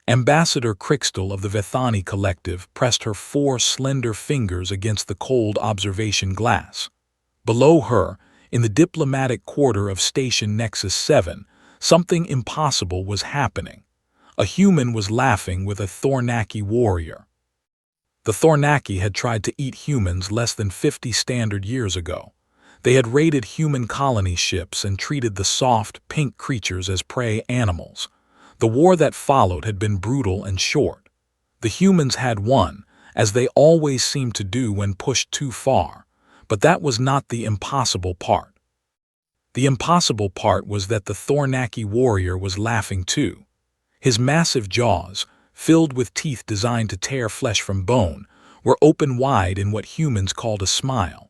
Ambassador Crystal of the Vethani Collective pressed her 4 slender fingers against the cold observation glass. Below her, in the diplomatic quarter of Station Nexus 7, something impossible was happening. A human was laughing with a Thornaki warrior. The Thornaki had tried to eat humans less than 50 standard years ago. They had raided human colony ships and treated the soft, pink creatures as prey animals. The war that followed had been brutal and short. The humans had won, as they always seemed to do when pushed too far, but that was not the impossible part. The impossible part was that the Thornaki warrior was laughing too. His massive jaws, filled with teeth designed to tear flesh from bone, were open wide in what humans called a smile.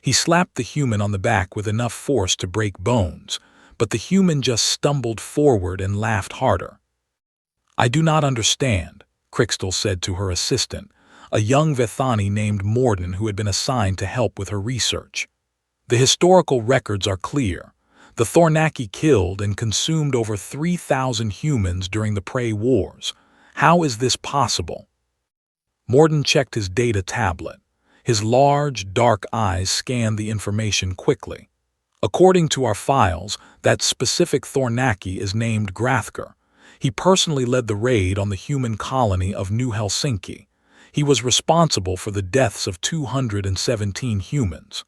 He slapped the human on the back with enough force to break bones, but the human just stumbled forward and laughed harder. "I do not understand," Crystal said to her assistant, a young Vethani named Morden who had been assigned to help with her research. "The historical records are clear. The Thornaki killed and consumed over 3,000 humans during the Prey Wars. How is this possible?" Morden checked his data tablet. His large, dark eyes scanned the information quickly. "According to our files, that specific Thornaki is named Grathker. He personally led the raid on the human colony of New Helsinki. He was responsible for the deaths of 217 humans."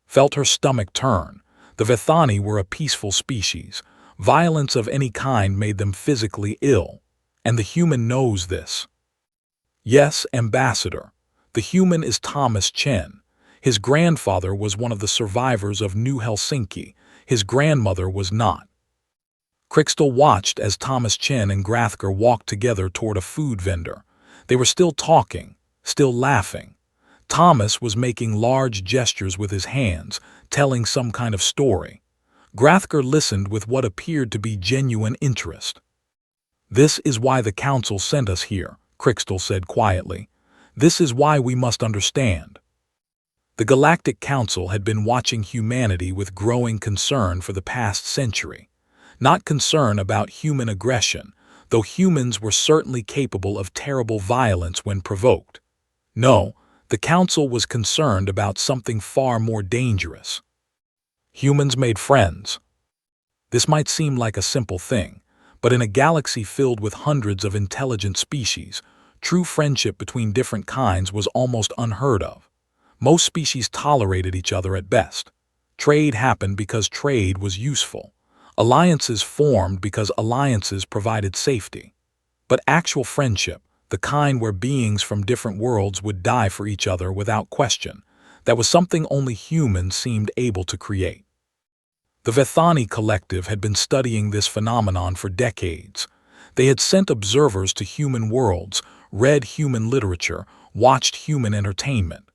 Felt her stomach turn. The Vethani were a peaceful species. Violence of any kind made them physically ill, and the human knows this. "Yes, Ambassador. The human is Thomas Chen. His grandfather was one of the survivors of New Helsinki. His grandmother was not." Crystal watched as Thomas Chen and Grathker walked together toward a food vendor. They were still talking, still laughing. Thomas was making large gestures with his hands, telling some kind of story. Grathker listened with what appeared to be genuine interest. "This is why the Council sent us here," Crystal said quietly. "This is why we must understand." The Galactic Council had been watching humanity with growing concern for the past century. Not concern about human aggression, though humans were certainly capable of terrible violence when provoked. No, the Council was concerned about something far more dangerous. Humans made friends. This might seem like a simple thing, but in a galaxy filled with hundreds of intelligent species, true friendship between different kinds was almost unheard of. Most species tolerated each other at best. Trade happened because trade was useful. Alliances formed because alliances provided safety. But actual friendship, the kind where beings from different worlds would die for each other without question, that was something only humans seemed able to create. The Vethani Collective had been studying this phenomenon for decades. They had sent observers to human worlds, read human literature, watched human entertainment.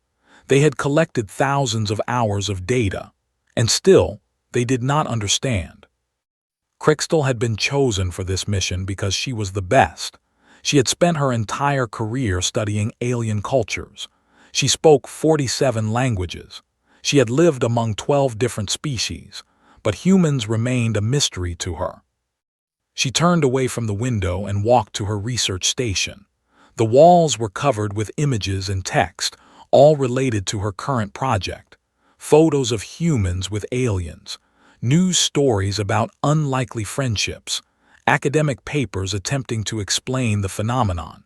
They had collected thousands of hours of data, and still, they did not understand. Crystal had been chosen for this mission because she was the best. She had spent her entire career studying alien cultures. She spoke 47 languages. She had lived among 12 different species, but humans remained a mystery to her. She turned away from the window and walked to her research station. The walls were covered with images and text, all related to her current project. Photos of humans with aliens, news stories about unlikely friendships, academic papers attempting to explain the phenomenon.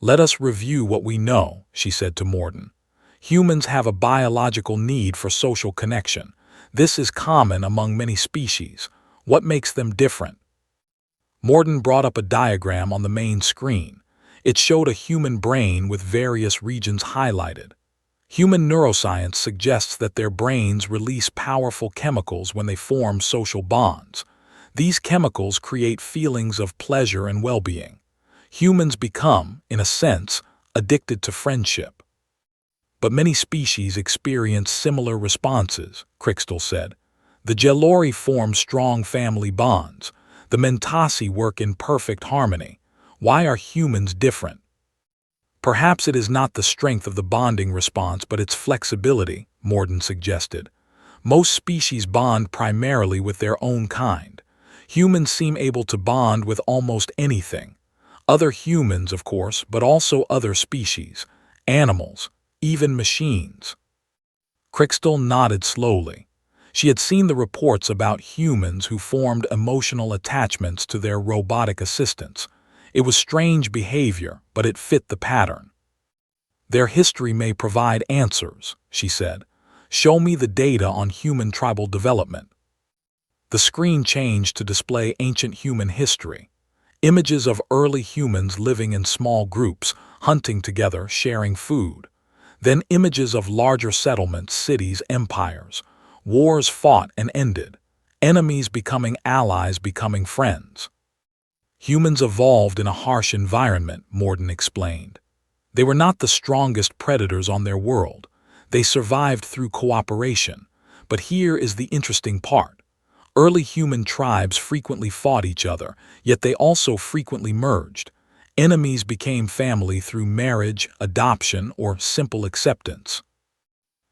"Let us review what we know," she said to Morden. "Humans have a biological need for social connection. This is common among many species. What makes them different?" Morden brought up a diagram on the main screen. It showed a human brain with various regions highlighted. Human neuroscience suggests that their brains release powerful chemicals when they form social bonds. These chemicals create feelings of pleasure and well-being. Humans become, in a sense, addicted to friendship. "But many species experience similar responses," Crystal said. "The Gelori form strong family bonds. The Mentasi work in perfect harmony. Why are humans different?" "Perhaps it is not the strength of the bonding response but its flexibility," Morden suggested. "Most species bond primarily with their own kind. Humans seem able to bond with almost anything. Other humans, of course, but also other species, animals, even machines. Crystal nodded slowly. She had seen the reports about humans who formed emotional attachments to their robotic assistants. It was strange behavior, but it fit the pattern. Their history may provide answers, she said. Show me the data on human tribal development. The screen changed to display ancient human history. Images of early humans living in small groups, hunting together, sharing food. Then images of larger settlements, cities, empires. Wars fought and ended. Enemies becoming allies, becoming friends. Humans evolved in a harsh environment, Morden explained. They were not the strongest predators on their world. They survived through cooperation. But here is the interesting part. Early human tribes frequently fought each other, yet they also frequently merged. Enemies became family through marriage, adoption, or simple acceptance.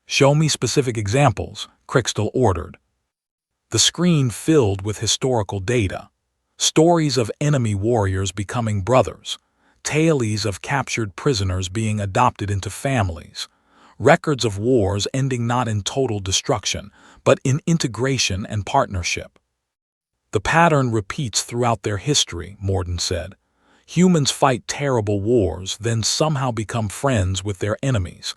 Show me specific examples, Crystal ordered. The screen filled with historical data. Stories of enemy warriors becoming brothers. Tales of captured prisoners being adopted into families. Records of wars ending not in total destruction, but in integration and partnership. The pattern repeats throughout their history, Morden said. Humans fight terrible wars, then somehow become friends with their enemies.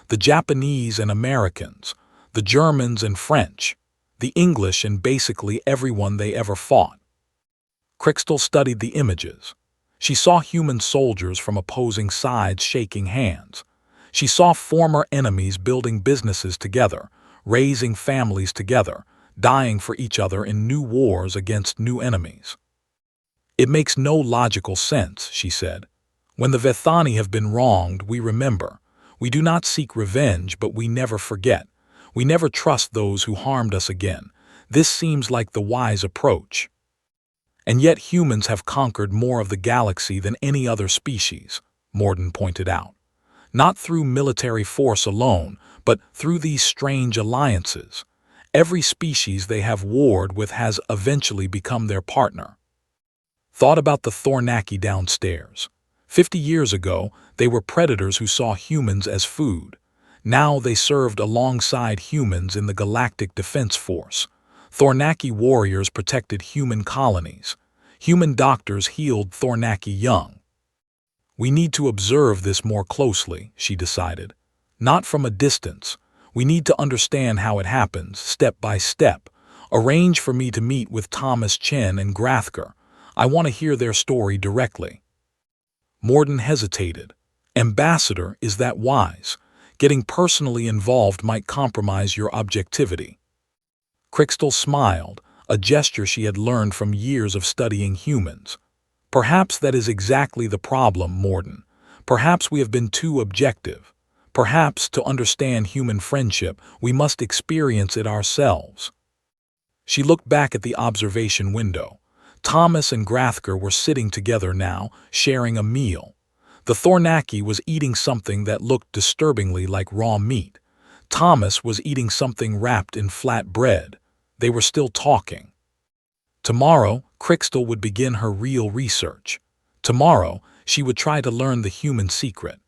The Japanese and Americans, the Germans and French, the English and basically everyone they ever fought. Crystal studied the images. She saw human soldiers from opposing sides shaking hands. She saw former enemies building businesses together, raising families together, dying for each other in new wars against new enemies. It makes no logical sense, she said. When the Vethani have been wronged, we remember. We do not seek revenge, but we never forget. We never trust those who harmed us again. This seems like the wise approach. And yet humans have conquered more of the galaxy than any other species, Morden pointed out. Not through military force alone, but through these strange alliances. Every species they have warred with has eventually become their partner. Thought about the Thornaki downstairs. 50 years ago, they were predators who saw humans as food. Now they served alongside humans in the Galactic Defense Force. Thornaki warriors protected human colonies. Human doctors healed Thornaki young. We need to observe this more closely, she decided. Not from a distance. We need to understand how it happens, step by step. Arrange for me to meet with Thomas Chen and Grathker. I want to hear their story directly. Morden hesitated. Ambassador, is that wise? Getting personally involved might compromise your objectivity. Crystal smiled, a gesture she had learned from years of studying humans. Perhaps that is exactly the problem, Morden. Perhaps we have been too objective. Perhaps, to understand human friendship, we must experience it ourselves. She looked back at the observation window. Thomas and Grathker were sitting together now, sharing a meal. The Thornaki was eating something that looked disturbingly like raw meat. Thomas was eating something wrapped in flat bread. They were still talking. Tomorrow, Crystal would begin her real research. Tomorrow, she would try to learn the human secret.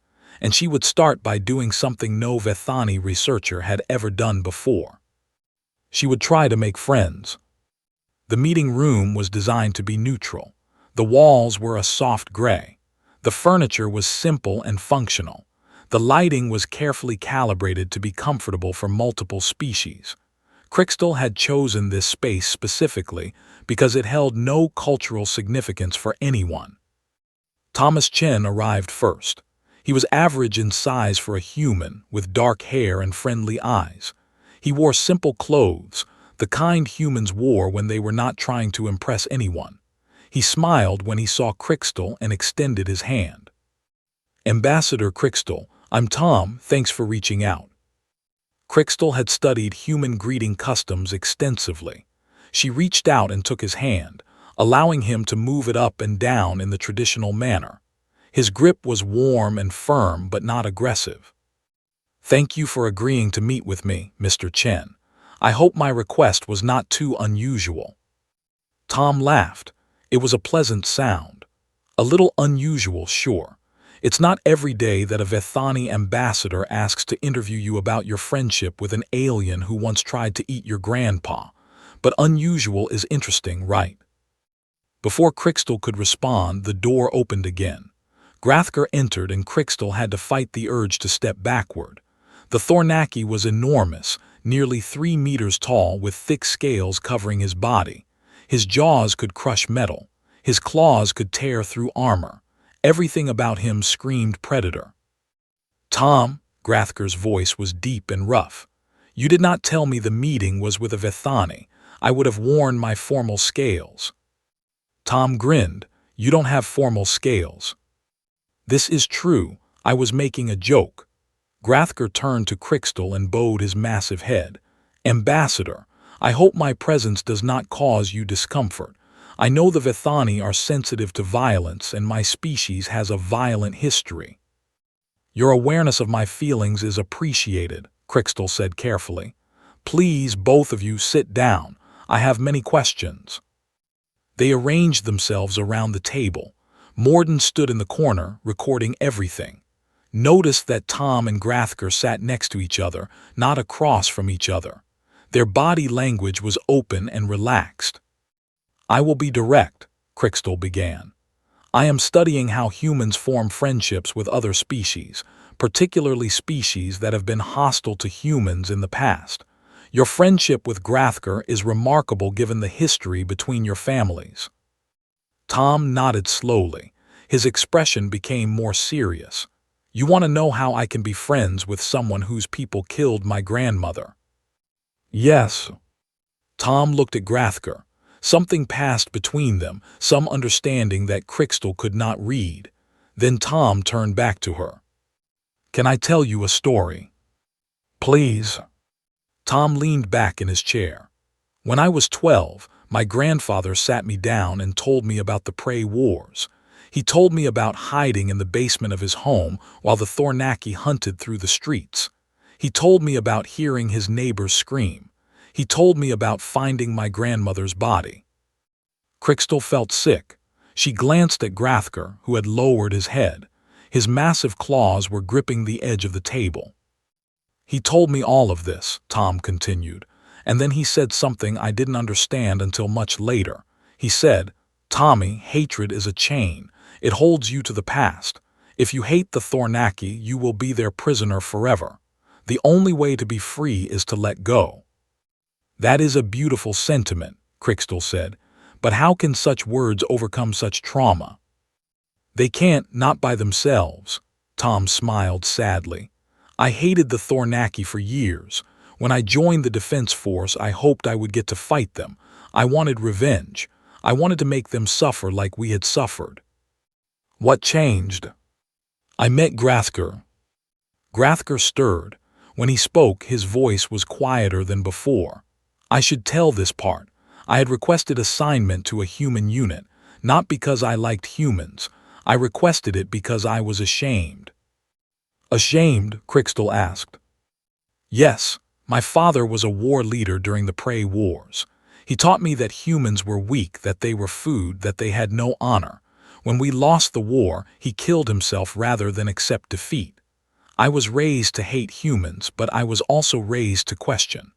And she would start by doing something no Vethani researcher had ever done before. She would try to make friends. The meeting room was designed to be neutral. The walls were a soft gray. The furniture was simple and functional. The lighting was carefully calibrated to be comfortable for multiple species. Crystal had chosen this space specifically because it held no cultural significance for anyone. Thomas Chen arrived first. He was average in size for a human, with dark hair and friendly eyes. He wore simple clothes, the kind humans wore when they were not trying to impress anyone. He smiled when he saw Crystal and extended his hand. Ambassador Crystal, I'm Tom, thanks for reaching out. Crystal had studied human greeting customs extensively. She reached out and took his hand, allowing him to move it up and down in the traditional manner. His grip was warm and firm but not aggressive. Thank you for agreeing to meet with me, Mr. Chen. I hope my request was not too unusual. Tom laughed. It was a pleasant sound. A little unusual, sure. It's not every day that a Vethani ambassador asks to interview you about your friendship with an alien who once tried to eat your grandpa. But unusual is interesting, right? Before Crystal could respond, the door opened again. Grathker entered and Crystal had to fight the urge to step backward. The Thornaki was enormous, nearly 3 meters tall with thick scales covering his body. His jaws could crush metal. His claws could tear through armor. Everything about him screamed predator. Tom, Grathker's voice was deep and rough. You did not tell me the meeting was with a Vethani. I would have worn my formal scales. Tom grinned. You don't have formal scales. This is true. I was making a joke. Grathker turned to Crystal and bowed his massive head. Ambassador, I hope my presence does not cause you discomfort. I know the Vethani are sensitive to violence and my species has a violent history. Your awareness of my feelings is appreciated, Crystal said carefully. Please, both of you, sit down. I have many questions. They arranged themselves around the table. Morden stood in the corner, recording everything. Noticed that Tom and Grathker sat next to each other, not across from each other. Their body language was open and relaxed. I will be direct, Crystal began. I am studying how humans form friendships with other species, particularly species that have been hostile to humans in the past. Your friendship with Grathker is remarkable given the history between your families. Tom nodded slowly. His expression became more serious. You want to know how I can be friends with someone whose people killed my grandmother? Yes. Tom looked at Grathker. Something passed between them, some understanding that Crystal could not read. Then Tom turned back to her. Can I tell you a story? Please. Tom leaned back in his chair. When I was 12, my grandfather sat me down and told me about the Prey Wars. He told me about hiding in the basement of his home while the Thornaki hunted through the streets. He told me about hearing his neighbors scream. He told me about finding my grandmother's body. Crystal felt sick. She glanced at Grathker, who had lowered his head. His massive claws were gripping the edge of the table. He told me all of this, Tom continued, and then he said something I didn't understand until much later. He said, Tommy, hatred is a chain. It holds you to the past. If you hate the Thornaki, you will be their prisoner forever. The only way to be free is to let go. That is a beautiful sentiment, Crystal said, but how can such words overcome such trauma? They can't, not by themselves. Tom smiled sadly. I hated the Thornaki for years. When I joined the Defense Force, I hoped I would get to fight them. I wanted revenge. I wanted to make them suffer like we had suffered. What changed? I met Grathker. Grathker stirred. When he spoke, his voice was quieter than before. I should tell this part. I had requested assignment to a human unit, not because I liked humans. I requested it because I was ashamed. Ashamed? Crystal asked. Yes, my father was a war leader during the Prey Wars. He taught me that humans were weak, that they were food, that they had no honor. When we lost the war, he killed himself rather than accept defeat. I was raised to hate humans, but I was also raised to question.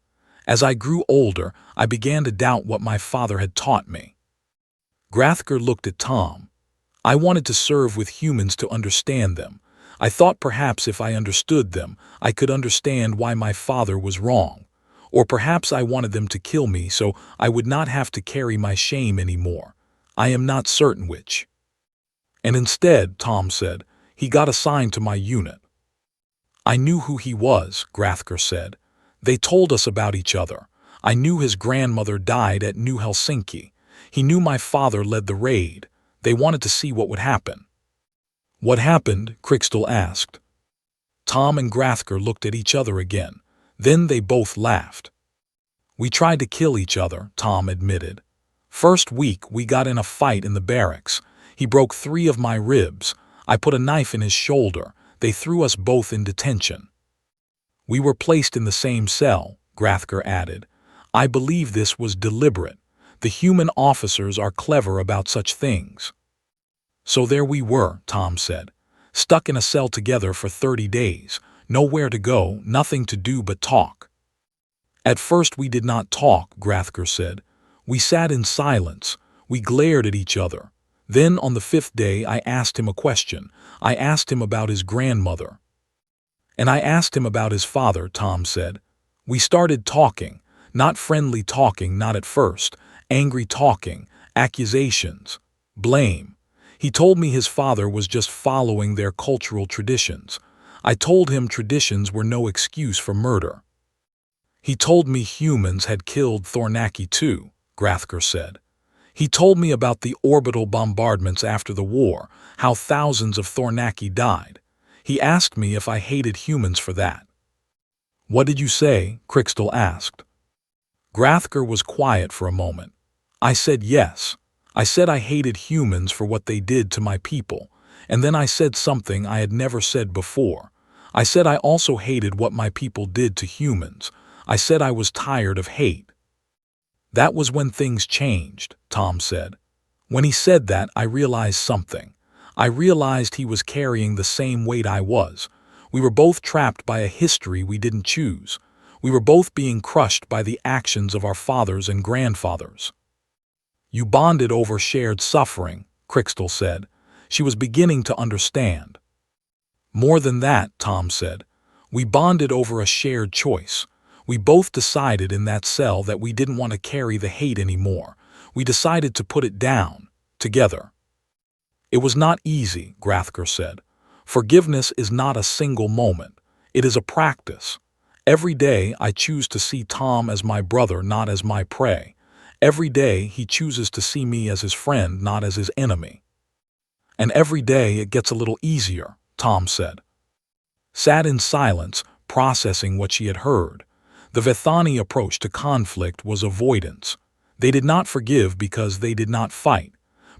As I grew older, I began to doubt what my father had taught me. Grathker looked at Tom. I wanted to serve with humans to understand them. I thought perhaps if I understood them, I could understand why my father was wrong. Or perhaps I wanted them to kill me so I would not have to carry my shame anymore. I am not certain which. And instead, Tom said, he got assigned to my unit. I knew who he was, Grathker said. They told us about each other. I knew his grandmother died at New Helsinki. He knew my father led the raid. They wanted to see what would happen. What happened? Crystal asked. Tom and Grathker looked at each other again. Then they both laughed. We tried to kill each other, Tom admitted. First week, we got in a fight in the barracks. He broke 3 of my ribs. I put a knife in his shoulder. They threw us both in detention. We were placed in the same cell, Grathker added. I believe this was deliberate. The human officers are clever about such things. So there we were, Tom said, stuck in a cell together for 30 days, nowhere to go, nothing to do but talk. At first we did not talk, Grathker said. We sat in silence. We glared at each other. Then on the 5th day I asked him a question. I asked him about his grandmother. And I asked him about his father, Tom said. We started talking, not friendly talking, not at first, angry talking, accusations, blame. He told me his father was just following their cultural traditions. I told him traditions were no excuse for murder. He told me humans had killed Thornaki too, Grathker said. He told me about the orbital bombardments after the war, how thousands of Thornaki died. He asked me if I hated humans for that. What did you say? Crixtal asked. Grathker was quiet for a moment. I said yes. I said I hated humans for what they did to my people, and then I said something I had never said before. I said I also hated what my people did to humans. I said I was tired of hate. That was when things changed, Tom said. When he said that, I realized something. I realized he was carrying the same weight I was. We were both trapped by a history we didn't choose. We were both being crushed by the actions of our fathers and grandfathers. You bonded over shared suffering, Crixtal said. She was beginning to understand. More than that, Tom said. We bonded over a shared choice. We both decided in that cell that we didn't want to carry the hate anymore. We decided to put it down, together. It was not easy, Grathker said. Forgiveness is not a single moment. It is a practice. Every day I choose to see Tom as my brother, not as my prey. Every day he chooses to see me as his friend, not as his enemy. And every day it gets a little easier, Tom said. Sat in silence, processing what she had heard. The Vethani approach to conflict was avoidance. They did not forgive because they did not fight,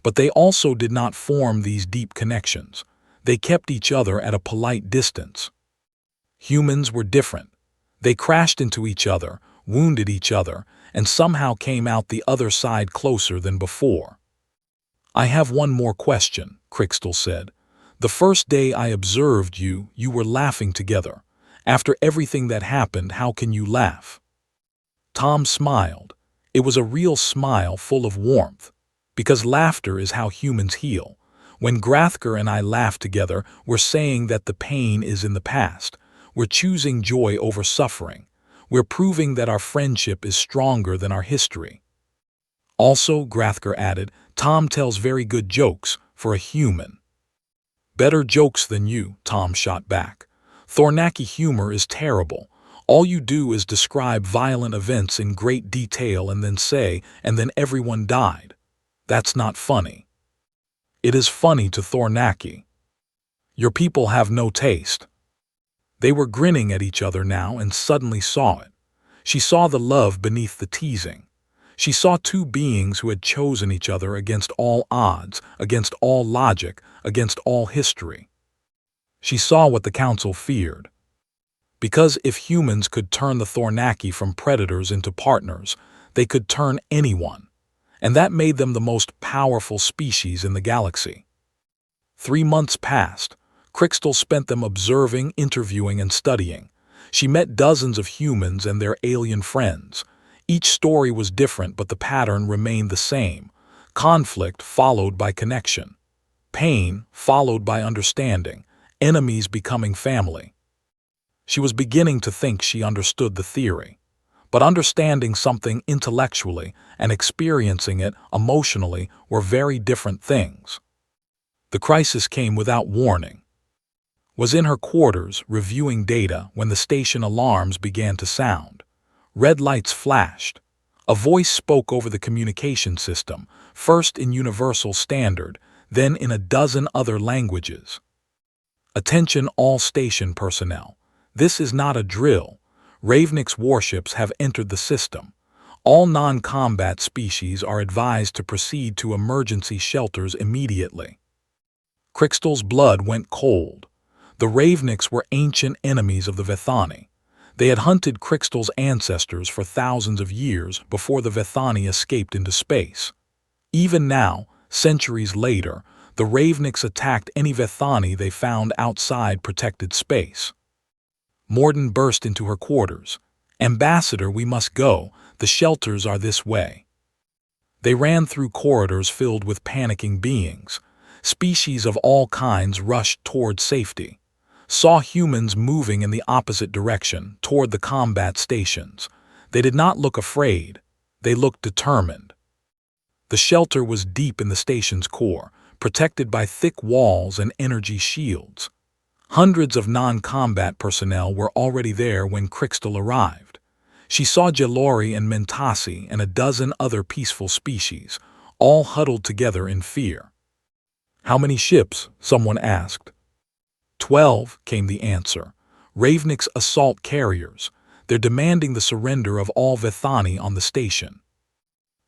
but they also did not form these deep connections. They kept each other at a polite distance. Humans were different. They crashed into each other, wounded each other, and somehow came out the other side closer than before. I have one more question, Crixtal said. The first day I observed you, you were laughing together. After everything that happened, how can you laugh? Tom smiled. It was a real smile full of warmth. Because laughter is how humans heal. When Grathker and I laugh together, we're saying that the pain is in the past. We're choosing joy over suffering. We're proving that our friendship is stronger than our history. Also, Grathker added, Tom tells very good jokes for a human. Better jokes than you, Tom shot back. Thornaki humor is terrible. All you do is describe violent events in great detail and then say, and then everyone died. That's not funny. It is funny to Thornaki. Your people have no taste. They were grinning at each other now and suddenly saw it. She saw the love beneath the teasing. She saw two beings who had chosen each other against all odds, against all logic, against all history. She saw what the Council feared. Because if humans could turn the Thornaki from predators into partners, they could turn anyone. And that made them the most powerful species in the galaxy. 3 months passed. Crixtal spent them observing, interviewing, and studying. She met dozens of humans and their alien friends. Each story was different, but the pattern remained the same. Conflict followed by connection. Pain followed by understanding. Enemies becoming family. She was beginning to think she understood the theory. But understanding something intellectually and experiencing it emotionally were very different things. The crisis came without warning. Was in her quarters reviewing data when the station alarms began to sound. Red lights flashed. A voice spoke over the communication system, first in Universal Standard, then in a dozen other languages. Attention all station personnel. This is not a drill. Ravnik's warships have entered the system. All non-combat species are advised to proceed to emergency shelters immediately. Crixtal's blood went cold. The Ravniks were ancient enemies of the Vethani. They had hunted Crixtal's ancestors for thousands of years before the Vethani escaped into space. Even now, centuries later, The Ravniks attacked any Vethani they found outside protected space. Morden burst into her quarters. "Ambassador, we must go. The shelters are this way." They ran through corridors filled with panicking beings. Species of all kinds rushed toward safety. Saw humans moving in the opposite direction, toward the combat stations. They did not look afraid. They looked determined. The shelter was deep in the station's core, protected by thick walls and energy shields. Hundreds of non-combat personnel were already there when Crystal arrived. She saw Jalori and Mentasi and a dozen other peaceful species, all huddled together in fear. "How many ships?" someone asked. 12, came the answer. "Ravnik's assault carriers. They're demanding the surrender of all Vethani on the station."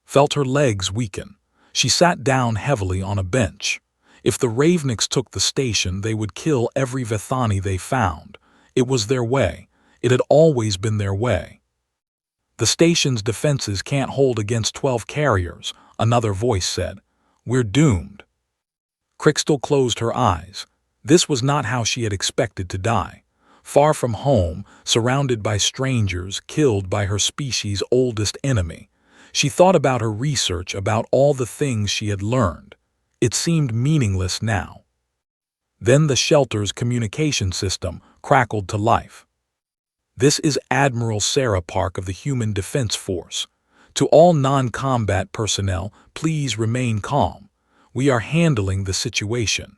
Felt her legs weaken. She sat down heavily on a bench. If the Ravniks took the station, they would kill every Vethani they found. It was their way. It had always been their way. "The station's defenses can't hold against 12 carriers," another voice said. "We're doomed." Crystal closed her eyes. This was not how she had expected to die. Far from home, surrounded by strangers, killed by her species' oldest enemy. She thought about her research, about all the things she had learned. It seemed meaningless now. Then the shelter's communication system crackled to life. "This is Admiral Sarah Park of the Human Defense Force. To all non-combat personnel, please remain calm. We are handling the situation."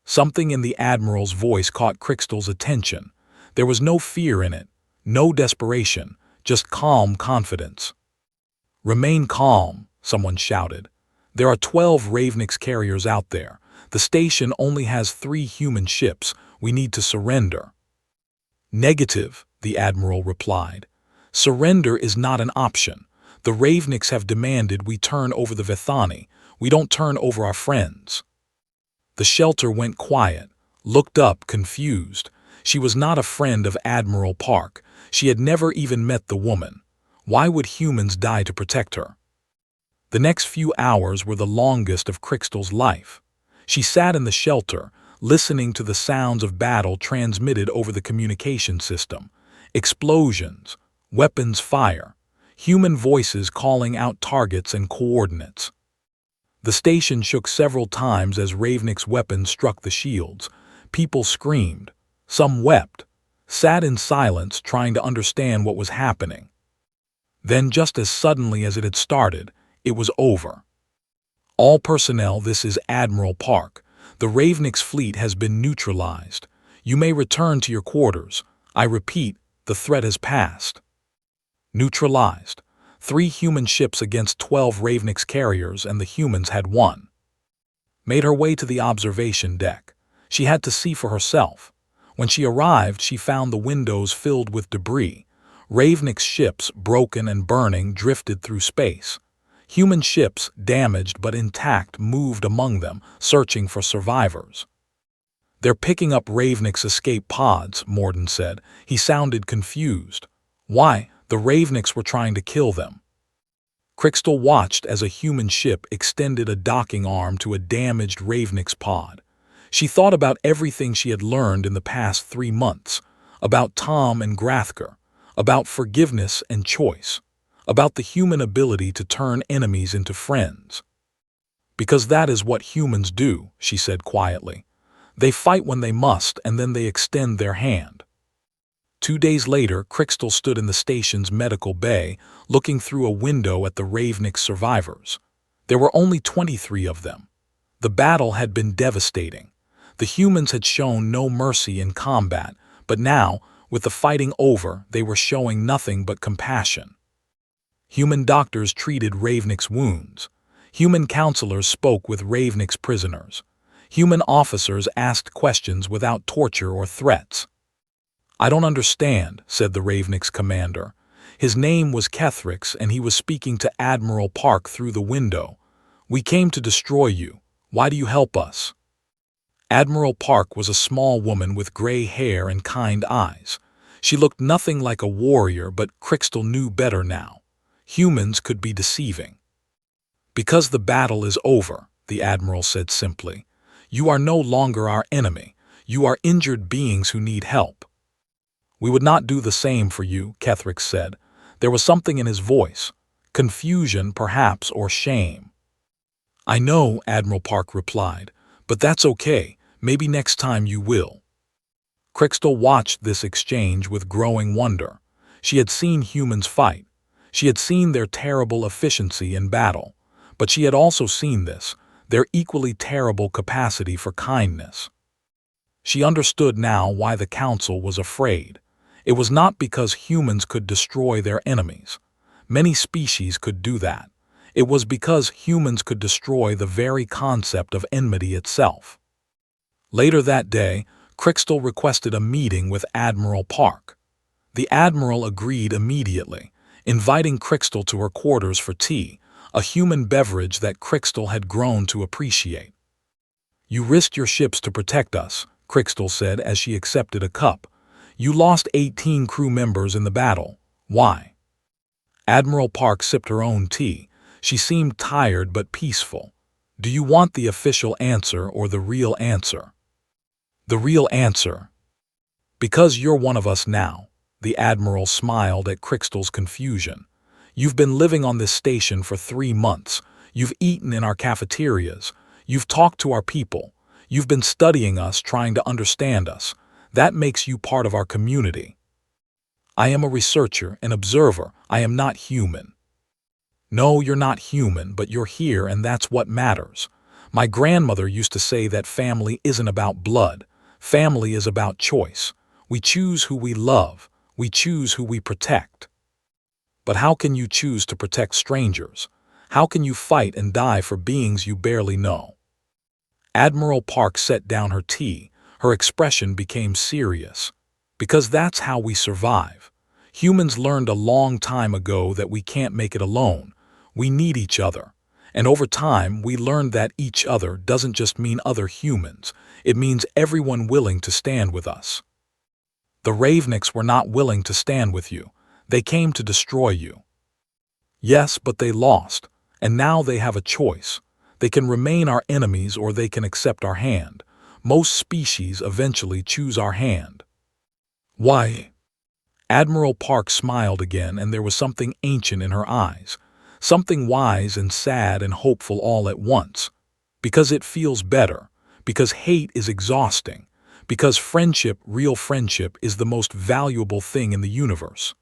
Something in the Admiral's voice caught Crystal's attention. There was no fear in it, no desperation, just calm confidence. "Remain calm," someone shouted. "There are 12 Ravniks carriers out there. The station only has 3 human ships. We need to surrender." "Negative," the Admiral replied. "Surrender is not an option. The Ravniks have demanded we turn over the Vethani. We don't turn over our friends." The shelter went quiet, looked up, confused. She was not a friend of Admiral Park. She had never even met the woman. Why would humans die to protect her? The next few hours were the longest of Crystal's life. She sat in the shelter, listening to the sounds of battle transmitted over the communication system. Explosions, weapons fire, human voices calling out targets and coordinates. The station shook several times as Ravnik's weapons struck the shields. People screamed. Some wept, sat in silence trying to understand what was happening. Then, just as suddenly as it had started, it was over. "All personnel, this is Admiral Park. The Ravniks fleet has been neutralized. You may return to your quarters. I repeat, the threat has passed." Neutralized. 3 human ships against 12 Ravniks carriers, and the humans had won. Made her way to the observation deck. She had to see for herself. When she arrived, she found the windows filled with debris. Ravniks ships, broken and burning, drifted through space. Human ships, damaged but intact, moved among them, searching for survivors. "They're picking up Ravniks' escape pods," Morden said. He sounded confused. "Why? The Ravniks were trying to kill them." Crystal watched as a human ship extended a docking arm to a damaged Ravniks pod. She thought about everything she had learned in the past 3 months, about Tom and Grathker, about forgiveness and choice, about the human ability to turn enemies into friends. "Because that is what humans do," she said quietly. "They fight when they must, and then they extend their hand." 2 days later, Crystal stood in the station's medical bay, looking through a window at the Ravnik survivors. There were only 23 of them. The battle had been devastating. The humans had shown no mercy in combat, but now, with the fighting over, they were showing nothing but compassion. Human doctors treated Ravnik's wounds. Human counselors spoke with Ravnik's prisoners. Human officers asked questions without torture or threats. "I don't understand," said the Ravnik's commander. His name was Kethrix, and he was speaking to Admiral Park through the window. "We came to destroy you. Why do you help us?" Admiral Park was a small woman with gray hair and kind eyes. She looked nothing like a warrior, but Crystal knew better now. Humans could be deceiving. "Because the battle is over," the Admiral said simply. "You are no longer our enemy. You are injured beings who need help." "We would not do the same for you," Ketherick said. There was something in his voice. Confusion, perhaps, or shame. "I know," Admiral Park replied, "but that's okay. Maybe next time you will." Crystal watched this exchange with growing wonder. She had seen humans fight. She had seen their terrible efficiency in battle. But she had also seen this, their equally terrible capacity for kindness. She understood now why the Council was afraid. It was not because humans could destroy their enemies. Many species could do that. It was because humans could destroy the very concept of enmity itself. Later that day, Crystal requested a meeting with Admiral Park. The Admiral agreed immediately, inviting Crystal to her quarters for tea, a human beverage that Crystal had grown to appreciate. "You risked your ships to protect us," Crystal said as she accepted a cup. "You lost 18 crew members in the battle. Why?" Admiral Park sipped her own tea. She seemed tired but peaceful. "Do you want the official answer or the real answer?" "The real answer." "Because you're one of us now." The Admiral smiled at Crystal's confusion. "You've been living on this station for 3 months. You've eaten in our cafeterias. You've talked to our people. You've been studying us, trying to understand us. That makes you part of our community." "I am a researcher, an observer. I am not human." "No, you're not human, but you're here, and that's what matters. My grandmother used to say that family isn't about blood. Family is about choice. We choose who we love. We choose who we protect." "But how can you choose to protect strangers? How can you fight and die for beings you barely know?" Admiral Park set down her tea. Her expression became serious. "Because that's how we survive. Humans learned a long time ago that we can't make it alone. We need each other. And over time, we learned that each other doesn't just mean other humans. It means everyone willing to stand with us. The Ravniks were not willing to stand with you. They came to destroy you." "Yes, but they lost. And now they have a choice. They can remain our enemies or they can accept our hand. Most species eventually choose our hand." "Why?" Admiral Park smiled again, and there was something ancient in her eyes. Something wise and sad and hopeful all at once. "Because it feels better. Because hate is exhausting. Because friendship, real friendship, is the most valuable thing in the universe."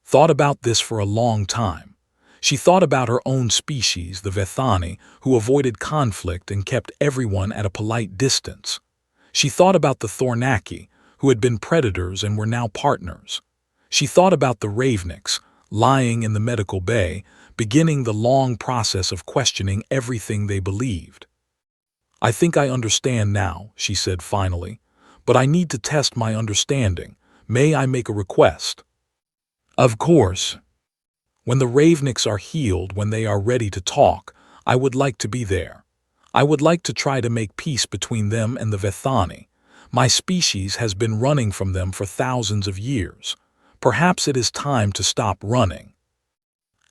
Thought about this for a long time. She thought about her own species, the Vethani, who avoided conflict and kept everyone at a polite distance. She thought about the Thornaki, who had been predators and were now partners. She thought about the Ravniks, lying in the medical bay, beginning the long process of questioning everything they believed. "I think I understand now," she said finally, "but I need to test my understanding. May I make a request?" "Of course." "When the Ravniks are healed, when they are ready to talk, I would like to be there. I would like to try to make peace between them and the Vethani. My species has been running from them for thousands of years. Perhaps it is time to stop running."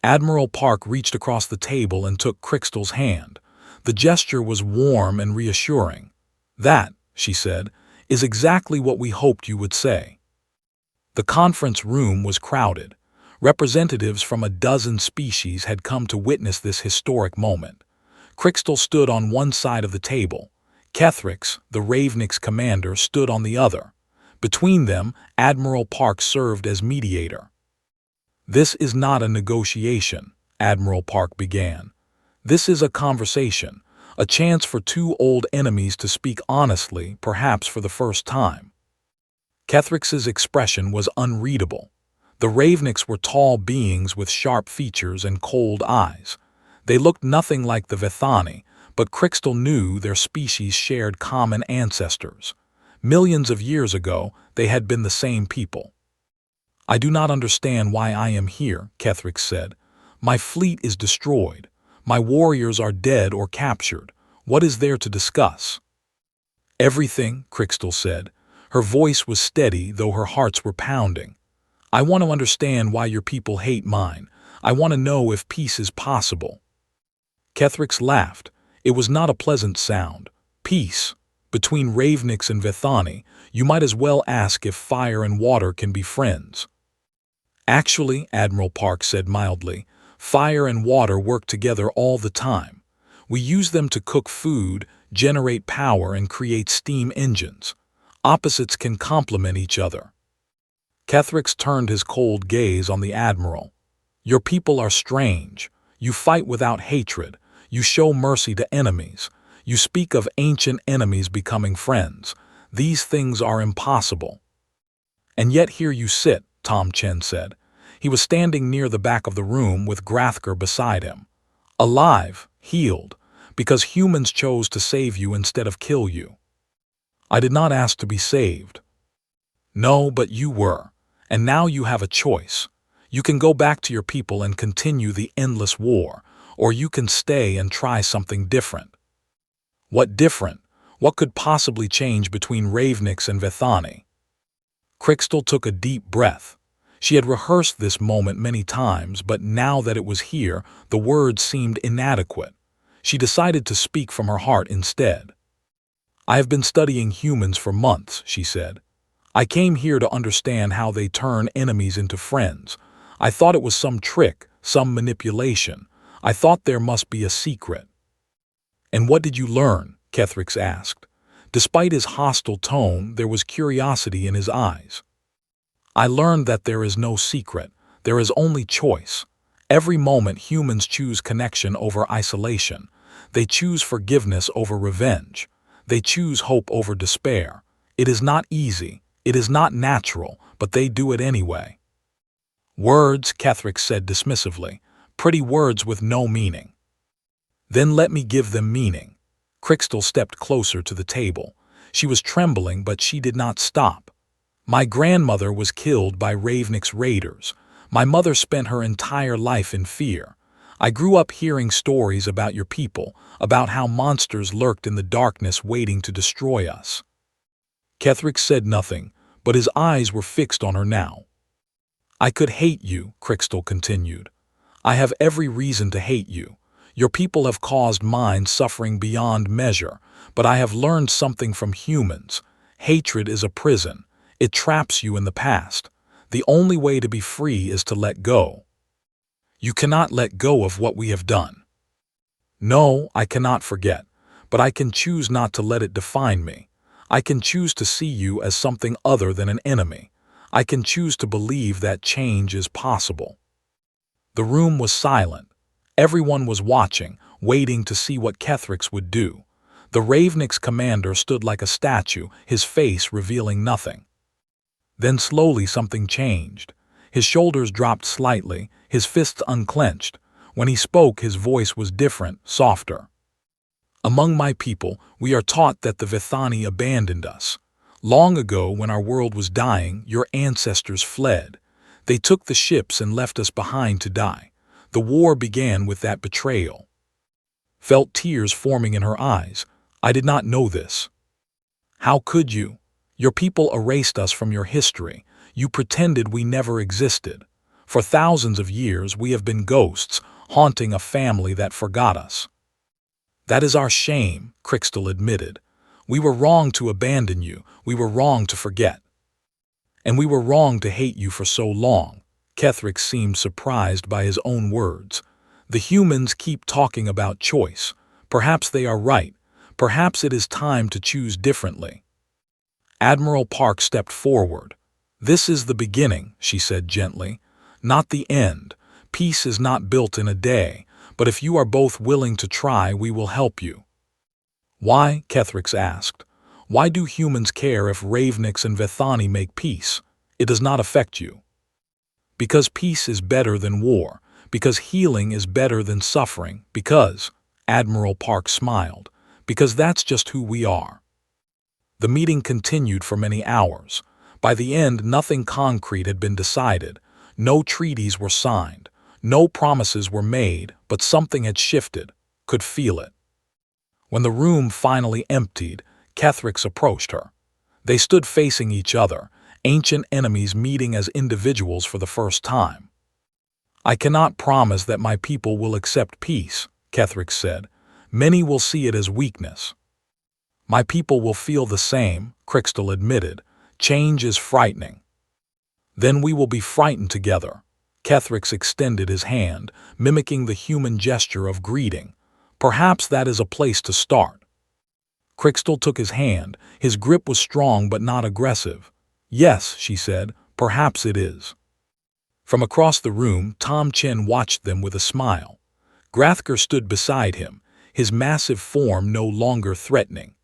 Admiral Park reached across the table and took Crystal's hand. The gesture was warm and reassuring. "That," she said, "is exactly what we hoped you would say." The conference room was crowded. Representatives from a dozen species had come to witness this historic moment. Crystal stood on one side of the table. Ketherick, the Ravniks commander, stood on the other. Between them, Admiral Park served as mediator. "This is not a negotiation," Admiral Park began. "This is a conversation, a chance for two old enemies to speak honestly, perhaps for the first time." Ketherick's expression was unreadable. The Ravniks were tall beings with sharp features and cold eyes. They looked nothing like the Vethani, but Crystal knew their species shared common ancestors. Millions of years ago, they had been the same people. "I do not understand why I am here," Ketherick said. "My fleet is destroyed. My warriors are dead or captured. What is there to discuss?" "Everything," Crystal said. Her voice was steady, though her hearts were pounding. "I want to understand why your people hate mine. I want to know if peace is possible." Ketherick laughed. It was not a pleasant sound. Peace. Between Ravnix and Vethani, you might as well ask if fire and water can be friends. Actually, Admiral Park said mildly, fire and water work together all the time. We use them to cook food, generate power, and create steam engines. Opposites can complement each other. Kethrix turned his cold gaze on the Admiral. Your people are strange. You fight without hatred. You show mercy to enemies. You speak of ancient enemies becoming friends. These things are impossible. And yet here you sit, Tom Chen said. He was standing near the back of the room with Grathker beside him. Alive, healed, because humans chose to save you instead of kill you. I did not ask to be saved. No, but you were. And now you have a choice. You can go back to your people and continue the endless war, or you can stay and try something different. What different? What could possibly change between Ravnix and Vethani? Crystal took a deep breath. She had rehearsed this moment many times, but now that it was here, the words seemed inadequate. She decided to speak from her heart instead. I have been studying humans for months, she said. I came here to understand how they turn enemies into friends. I thought it was some trick, some manipulation. I thought there must be a secret. And what did you learn? Kethrix asked. Despite his hostile tone, there was curiosity in his eyes. I learned that there is no secret. There is only choice. Every moment humans choose connection over isolation. They choose forgiveness over revenge. They choose hope over despair. It is not easy. It is not natural, but they do it anyway. Words, Kethrix said dismissively. Pretty words with no meaning. Then let me give them meaning. Crystal stepped closer to the table. She was trembling, but she did not stop. My grandmother was killed by Ravnix raiders. My mother spent her entire life in fear. I grew up hearing stories about your people, about how monsters lurked in the darkness waiting to destroy us. Kethrix said nothing, but his eyes were fixed on her now. I could hate you, Crystal continued. I have every reason to hate you. Your people have caused mine suffering beyond measure, but I have learned something from humans. Hatred is a prison. It traps you in the past. The only way to be free is to let go. You cannot let go of what we have done. No, I cannot forget, but I can choose not to let it define me. I can choose to see you as something other than an enemy. I can choose to believe that change is possible. The room was silent. Everyone was watching, waiting to see what Kethrix would do. The Ravnix commander stood like a statue, his face revealing nothing. Then slowly something changed. His shoulders dropped slightly, his fists unclenched. When he spoke, his voice was different, softer. Among my people, we are taught that the Vethani abandoned us. Long ago, when our world was dying, your ancestors fled. They took the ships and left us behind to die. The war began with that betrayal. Felt tears forming in her eyes. I did not know this. How could you? Your people erased us from your history. You pretended we never existed. For thousands of years, we have been ghosts, haunting a family that forgot us. That is our shame, Crystal admitted. We were wrong to abandon you. We were wrong to forget. And we were wrong to hate you for so long. Kethrix seemed surprised by his own words. The humans keep talking about choice. Perhaps they are right. Perhaps it is time to choose differently. Admiral Park stepped forward. This is the beginning, she said gently. Not the end. Peace is not built in a day. But if you are both willing to try, we will help you. Why? Kethrix asked. Why do humans care if Ravnix and Vethani make peace? It does not affect you. Because peace is better than war. Because healing is better than suffering. Because, Admiral Park smiled, because that's just who we are. The meeting continued for many hours. By the end, nothing concrete had been decided. No treaties were signed. No promises were made, but something had shifted, could feel it. When the room finally emptied, Kethrix approached her. They stood facing each other, ancient enemies meeting as individuals for the first time. I cannot promise that my people will accept peace, Kethrix said. Many will see it as weakness. My people will feel the same, Crystal admitted. Change is frightening. Then we will be frightened together. Kethrix extended his hand, mimicking the human gesture of greeting. Perhaps that is a place to start. Crystal took his hand. His grip was strong but not aggressive. Yes, she said, perhaps it is. From across the room, Tom Chen watched them with a smile. Grathker stood beside him, his massive form no longer threatening.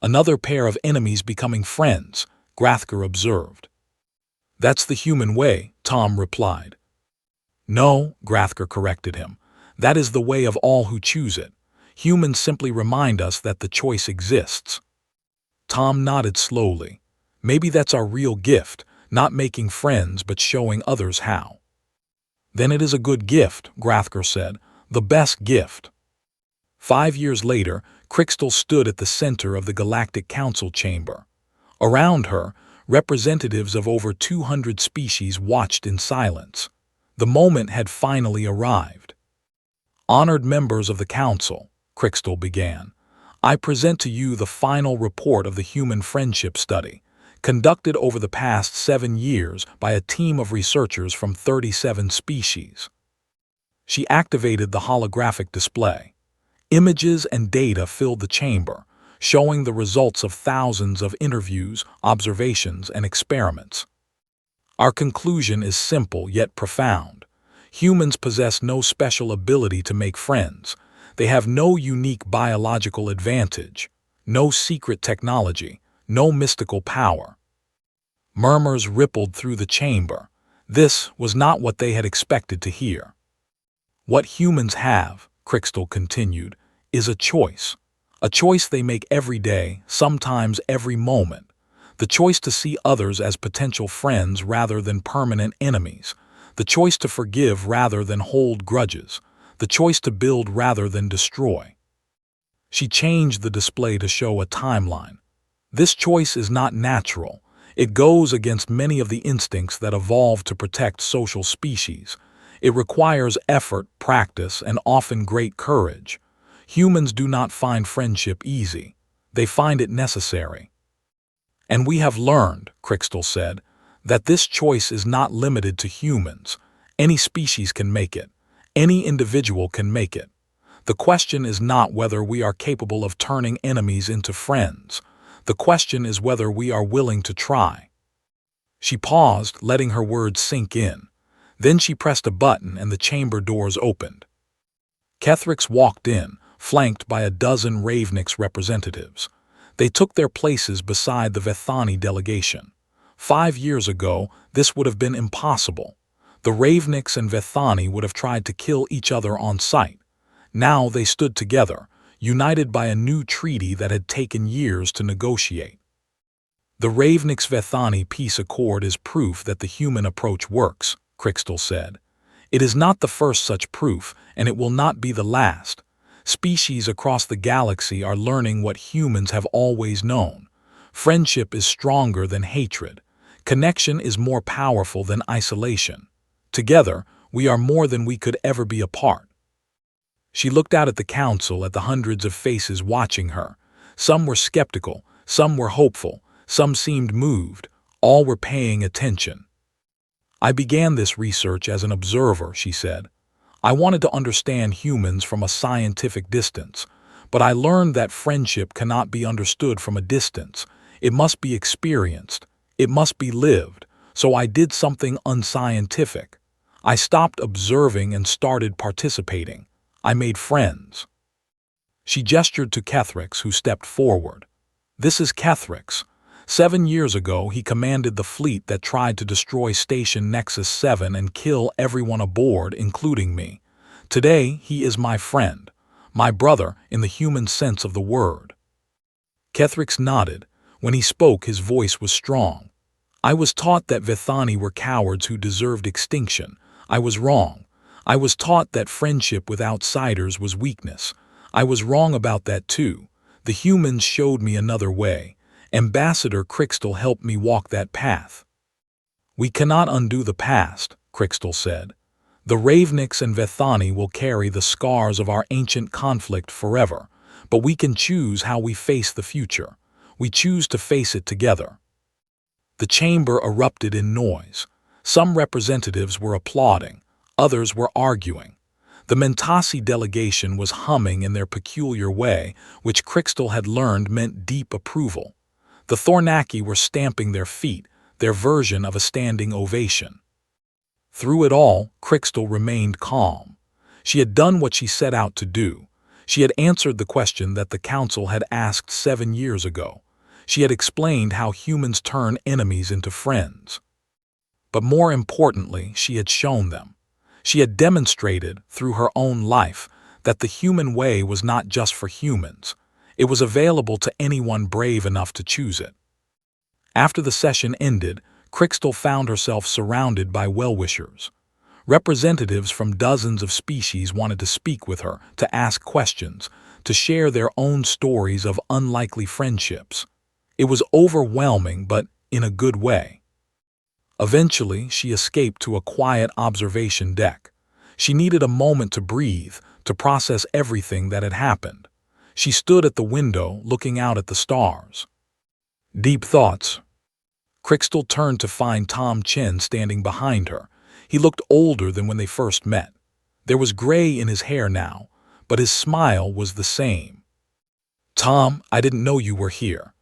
Another pair of enemies becoming friends, Grathker observed. That's the human way, Tom replied. No, Grathker corrected him. That is the way of all who choose it. Humans simply remind us that the choice exists. Tom nodded slowly. Maybe that's our real gift, not making friends but showing others how. Then it is a good gift, Grathker said. The best gift. 5 years later, Crystal stood at the center of the Galactic Council chamber. Around her, representatives of over 200 species watched in silence. The moment had finally arrived. Honored members of the Council, Crystal began, I present to you the final report of the Human Friendship Study, conducted over the past 7 years by a team of researchers from 37 species. She activated the holographic display. Images and data filled the chamber, showing the results of thousands of interviews, observations, and experiments. Our conclusion is simple yet profound. Humans possess no special ability to make friends. They have no unique biological advantage, no secret technology, no mystical power. Murmurs rippled through the chamber. This was not what they had expected to hear. What humans have, Crystal continued, is a choice. A choice they make every day, sometimes every moment. The choice to see others as potential friends rather than permanent enemies. The choice to forgive rather than hold grudges. The choice to build rather than destroy. She changed the display to show a timeline. This choice is not natural. It goes against many of the instincts that evolved to protect social species. It requires effort, practice, and often great courage. Humans do not find friendship easy. They find it necessary. And we have learned, Crystal said, that this choice is not limited to humans. Any species can make it. Any individual can make it. The question is not whether we are capable of turning enemies into friends. The question is whether we are willing to try. She paused, letting her words sink in. Then she pressed a button and the chamber doors opened. Kethrix walked in, flanked by a dozen Ravnix representatives. They took their places beside the Vethani delegation. 5 years ago, this would have been impossible. The Ravnix and Vethani would have tried to kill each other on sight. Now they stood together, united by a new treaty that had taken years to negotiate. The Ravnix-Vethani peace accord is proof that the human approach works, Crystal said. It is not the first such proof, and it will not be the last. Species across the galaxy are learning what humans have always known. Friendship is stronger than hatred. Connection is more powerful than isolation. Together, we are more than we could ever be apart. She looked out at the council, at the hundreds of faces watching her. Some were skeptical, some were hopeful, some seemed moved. All were paying attention. I began this research as an observer, she said. I wanted to understand humans from a scientific distance, but I learned that friendship cannot be understood from a distance. It must be experienced. It must be lived. So I did something unscientific. I stopped observing and started participating. I made friends. She gestured to Kethrix, who stepped forward. This is Kethrix. 7 years ago, he commanded the fleet that tried to destroy Station Nexus 7 and kill everyone aboard, including me. Today, he is my friend, my brother in the human sense of the word. Kethrix nodded. When he spoke, his voice was strong. I was taught that Vethani were cowards who deserved extinction. I was wrong. I was taught that friendship with outsiders was weakness. I was wrong about that too. The humans showed me another way. Ambassador Crystal helped me walk that path. We cannot undo the past, Crystal said. The Ravniks and Vethani will carry the scars of our ancient conflict forever, but we can choose how we face the future. We choose to face it together. The chamber erupted in noise. Some representatives were applauding, others were arguing. The Mentasi delegation was humming in their peculiar way, which Crystal had learned meant deep approval. The Thornaki were stamping their feet, their version of a standing ovation. Through it all, Crystal remained calm. She had done what she set out to do. She had answered the question that the council had asked 7 years ago. She had explained how humans turn enemies into friends. But more importantly, she had shown them. She had demonstrated, through her own life, that the human way was not just for humans. It was available to anyone brave enough to choose it. After the session ended, Crystal found herself surrounded by well-wishers. Representatives from dozens of species wanted to speak with her, to ask questions, to share their own stories of unlikely friendships. It was overwhelming, but in a good way. Eventually, she escaped to a quiet observation deck. She needed a moment to breathe, to process everything that had happened. She stood at the window, looking out at the stars. Deep thoughts. Crystal turned to find Tom Chen standing behind her. He looked older than when they first met. There was gray in his hair now, but his smile was the same. "Tom, I didn't know you were here."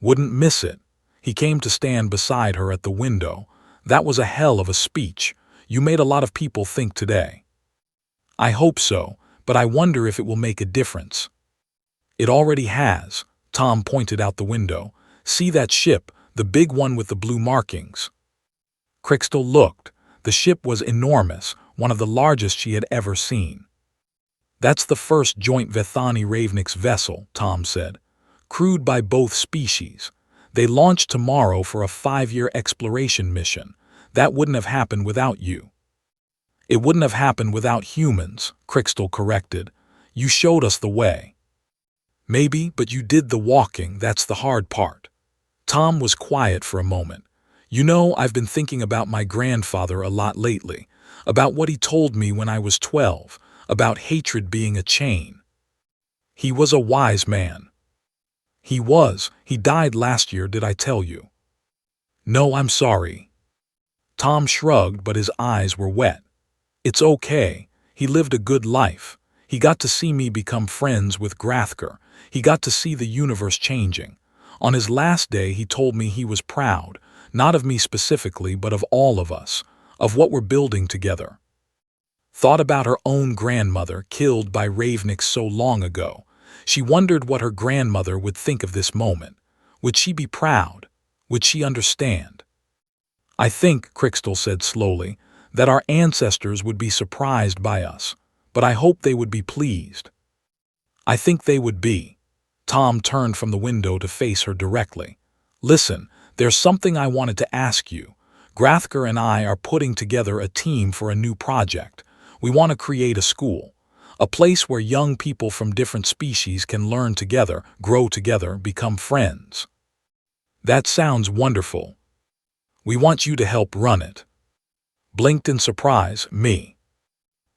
"Wouldn't miss it." He came to stand beside her at the window. "That was a hell of a speech. You made a lot of people think today." "I hope so, but I wonder if it will make a difference." "It already has." Tom pointed out the window. "See that ship, the big one with the blue markings?" Crystal looked. The ship was enormous, one of the largest she had ever seen. "That's the first joint Vethani-Ravniks vessel," Tom said. "Crewed by both species. They launched tomorrow for a 5-year exploration mission. That wouldn't have happened without you." "It wouldn't have happened without humans," Crystal corrected. "You showed us the way." "Maybe, but you did the walking. That's the hard part." Tom was quiet for a moment. "You know, I've been thinking about my grandfather a lot lately, about what he told me when I was 12, about hatred being a chain." "He was a wise man." "He was. He died last year, did I tell you?" "No, I'm sorry." Tom shrugged, but his eyes were wet. "It's okay. He lived a good life. He got to see me become friends with Grathker. He got to see the universe changing. On his last day, he told me he was proud, not of me specifically, but of all of us, of what we're building together." Thought about her own grandmother, killed by Ravniks so long ago. She wondered what her grandmother would think of this moment. Would she be proud? Would she understand? "I think," Crystal said slowly, "that our ancestors would be surprised by us, but I hope they would be pleased." "I think they would be." Tom turned from the window to face her directly. "Listen, there's something I wanted to ask you. Grathker and I are putting together a team for a new project. We want to create a school, a place where young people from different species can learn together, grow together, become friends." "That sounds wonderful. We want you to help run it." Blinked in surprise. "Me?"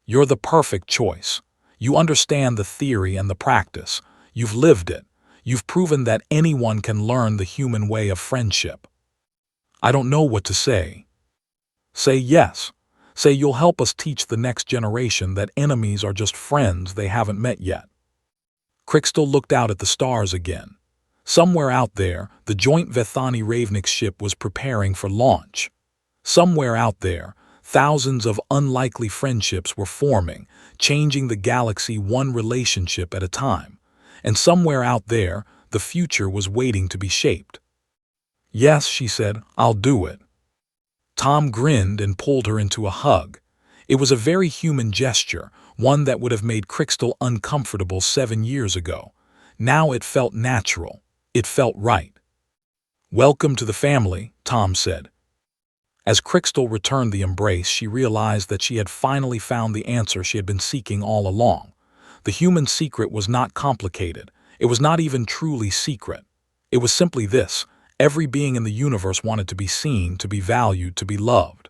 "You're the perfect choice. You understand the theory and the practice. You've lived it. You've proven that anyone can learn the human way of friendship." "I don't know what to say." "Say yes. Say you'll help us teach the next generation that enemies are just friends they haven't met yet." Crystal looked out at the stars again. Somewhere out there, the joint Vethani-Ravniks ship was preparing for launch. Somewhere out there, thousands of unlikely friendships were forming, changing the galaxy one relationship at a time. And somewhere out there, the future was waiting to be shaped. "Yes," she said, "I'll do it." Tom grinned and pulled her into a hug. It was a very human gesture, one that would have made Crystal uncomfortable 7 years ago. Now it felt natural. It felt right. "Welcome to the family," Tom said. As Crystal returned the embrace, she realized that she had finally found the answer she had been seeking all along. The human secret was not complicated. It was not even truly secret. It was simply this: every being in the universe wanted to be seen, to be valued, to be loved.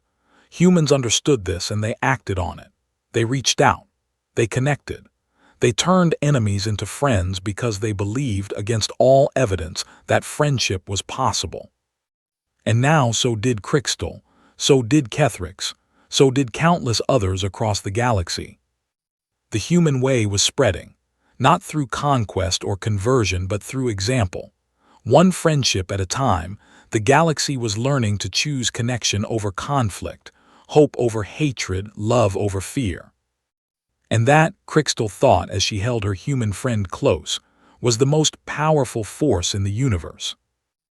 Humans understood this and they acted on it. They reached out. They connected. They turned enemies into friends because they believed, against all evidence, that friendship was possible. And now so did Crystal, so did Kethrix, so did countless others across the galaxy. The human way was spreading, not through conquest or conversion but through example. One friendship at a time, the galaxy was learning to choose connection over conflict, hope over hatred, love over fear. And that, Crystal thought as she held her human friend close, was the most powerful force in the universe.